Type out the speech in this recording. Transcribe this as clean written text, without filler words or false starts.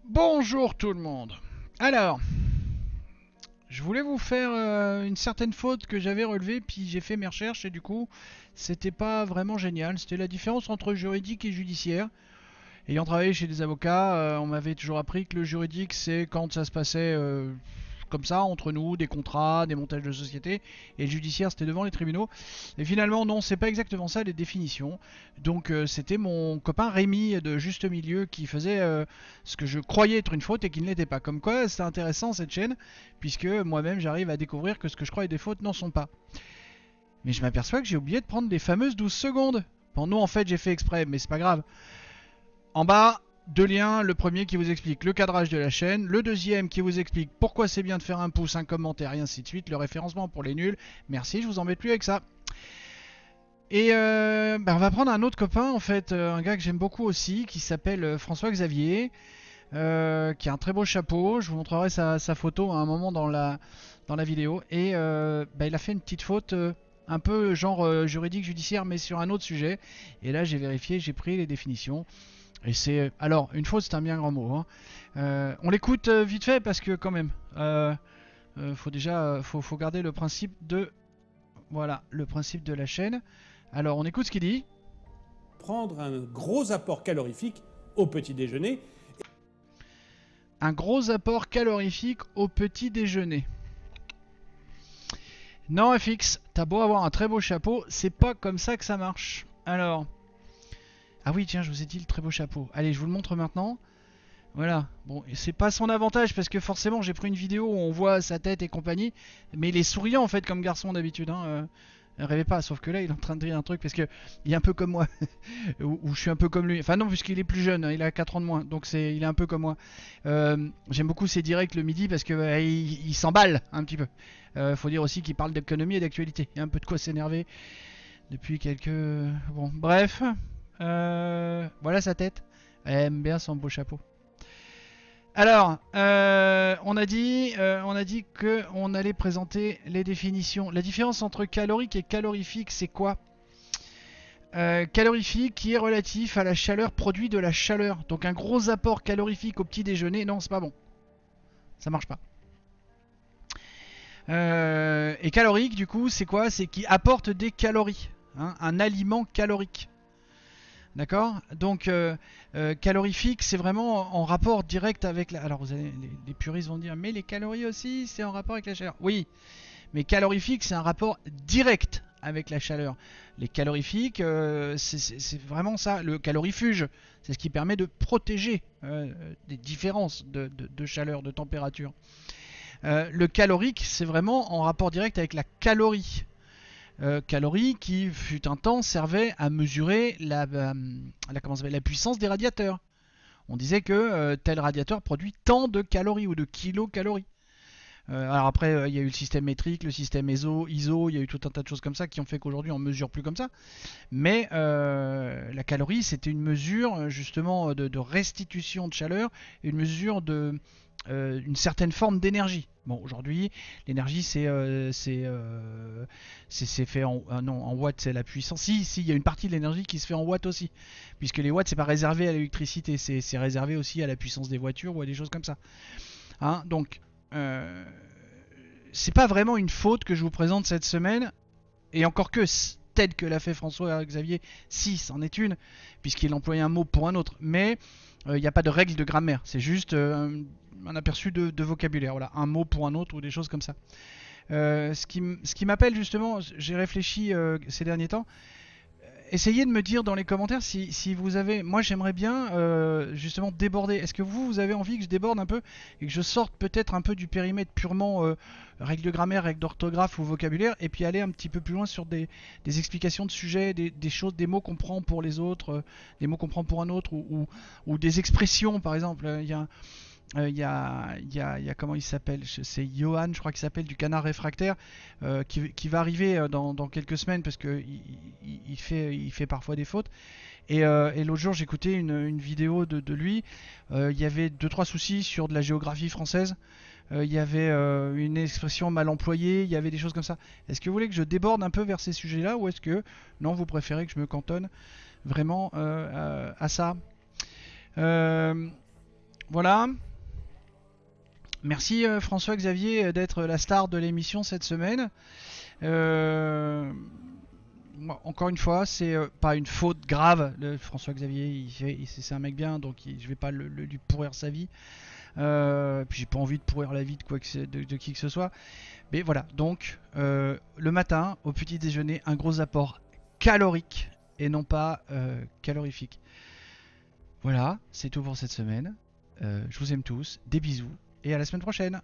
Bonjour tout le monde. Alors, je voulais vous faire une certaine faute que j'avais relevée, puis j'ai fait mes recherches et du coup, c'était pas vraiment génial. C'était la différence entre juridique et judiciaire. Ayant travaillé chez des avocats, on m'avait toujours appris que le juridique, c'est quand ça se passait comme ça, entre nous, des contrats, des montages de sociétés, et le judiciaire, c'était devant les tribunaux. Et finalement, non, c'est pas exactement ça les définitions. Donc, c'était mon copain Rémi de Juste Milieu qui faisait ce que je croyais être une faute et qui ne l'était pas. Comme quoi, c'est intéressant cette chaîne, puisque moi-même, j'arrive à découvrir que ce que je crois être des fautes n'en sont pas. Mais je m'aperçois que j'ai oublié de prendre les fameuses 12 secondes. Bon, non, en fait, j'ai fait exprès, mais c'est pas grave. En bas, deux liens, le premier qui vous explique le cadrage de la chaîne, le deuxième qui vous explique pourquoi c'est bien de faire un pouce, un commentaire et ainsi de suite, le référencement pour les nuls. Merci, je vous embête plus avec ça. Et on va prendre un autre copain, en fait, un gars que j'aime beaucoup aussi, qui s'appelle François Xavier, qui a un très beau chapeau. Je vous montrerai sa photo à un moment dans la vidéo. Et il a fait une petite faute un peu genre juridique, judiciaire, mais sur un autre sujet. Et là, j'ai vérifié, j'ai pris les définitions. Et c'est alors une faute, c'est un bien grand mot. Hein. On l'écoute vite fait parce que quand même, faut déjà, faut garder le principe de, voilà, le principe de la chaîne. Alors on écoute ce qu'il dit. Prendre un gros apport calorifique au petit déjeuner. Un gros apport calorifique au petit déjeuner. Non FX, t'as beau avoir un très beau chapeau, c'est pas comme ça que ça marche. Alors, ah oui tiens, je vous ai dit le très beau chapeau. Allez, je vous le montre maintenant. Voilà, bon, c'est pas son avantage parce que forcément j'ai pris une vidéo où on voit sa tête et compagnie, mais il est souriant en fait comme garçon d'habitude, hein. Rêvez pas, sauf que là il est en train de dire un truc parce que il est un peu comme moi, ou je suis un peu comme lui. Enfin non, puisqu'il est plus jeune, hein, il a 4 ans de moins, donc il est un peu comme moi. J'aime beaucoup ses directs le midi parce que il s'emballe un petit peu. Faut dire aussi qu'il parle d'économie et d'actualité. Il y a un peu de quoi s'énerver depuis quelques... Bon, bref. Voilà sa tête. Elle aime bien son beau chapeau. Alors, on a dit qu'on allait présenter les définitions. La différence entre calorique et calorifique, c'est quoi? Calorifique qui est relatif à la chaleur produite de la chaleur. Donc un gros apport calorifique au petit déjeuner, non, c'est pas bon. Ça marche pas. Et calorique, du coup, c'est quoi? C'est qui apporte des calories. Hein, un aliment calorique. D'accord. Donc, calorifique, c'est vraiment en rapport direct avec la... Alors, les puristes vont dire, mais les calories aussi, c'est en rapport avec la chaleur. Oui, mais calorifique, c'est un rapport direct avec la chaleur. Les calorifiques, c'est vraiment ça. Le calorifuge, c'est ce qui permet de protéger des différences de chaleur, de température. Le calorique, c'est vraiment en rapport direct avec la calorie. Calories qui fut un temps servait à mesurer la puissance des radiateurs. On disait que tel radiateur produit tant de calories ou de kilocalories. Alors après, il y a eu le système métrique, le système ISO, il y a eu tout un tas de choses comme ça qui ont fait qu'aujourd'hui on mesure plus comme ça. Mais la calorie, c'était une mesure justement de restitution de chaleur, une mesure de une certaine forme d'énergie. Bon, aujourd'hui, l'énergie, c'est fait en, non, en watts, c'est la puissance. Si, il y a une partie de l'énergie qui se fait en watts aussi, puisque les watts, c'est pas réservé à l'électricité, c'est réservé aussi à la puissance des voitures ou à des choses comme ça. Hein, donc, c'est pas vraiment une faute que je vous présente cette semaine, et encore que telle que l'a fait François Xavier, si, c'en est une, puisqu'il employait un mot pour un autre, mais il n'y a pas de règle de grammaire, c'est juste un aperçu de vocabulaire, voilà, un mot pour un autre ou des choses comme ça. Ce qui m'appelle justement, j'ai réfléchi ces derniers temps, essayez de me dire dans les commentaires si vous avez... Moi j'aimerais bien justement déborder. Est-ce que vous avez envie que je déborde un peu et que je sorte peut-être un peu du périmètre purement règles de grammaire, règles d'orthographe ou vocabulaire et puis aller un petit peu plus loin sur des explications de sujets, des choses, des mots qu'on prend pour les autres, des mots qu'on prend pour un autre ou des expressions par exemple. Il y a comment il s'appelle? C'est Johan, je crois qu'il s'appelle, du Canard Réfractaire, qui va arriver dans quelques semaines parce que il fait parfois des fautes. Et l'autre jour, j'écoutais une vidéo de lui. Il y avait 2-3 soucis sur de la géographie française. Il y avait une expression mal employée. Il y avait des choses comme ça. Est-ce que vous voulez que je déborde un peu vers ces sujets-là ou est-ce que non, vous préférez que je me cantonne vraiment à ça? Voilà. Merci François-Xavier d'être la star de l'émission cette semaine. Encore une fois, c'est pas une faute grave. François-Xavier, c'est un mec bien, donc je vais pas lui pourrir sa vie. Puis j'ai pas envie de pourrir la vie de qui que ce soit. Mais voilà, donc le matin, au petit déjeuner, un gros apport calorique et non pas calorifique. Voilà, c'est tout pour cette semaine. Je vous aime tous, des bisous et à la semaine prochaine.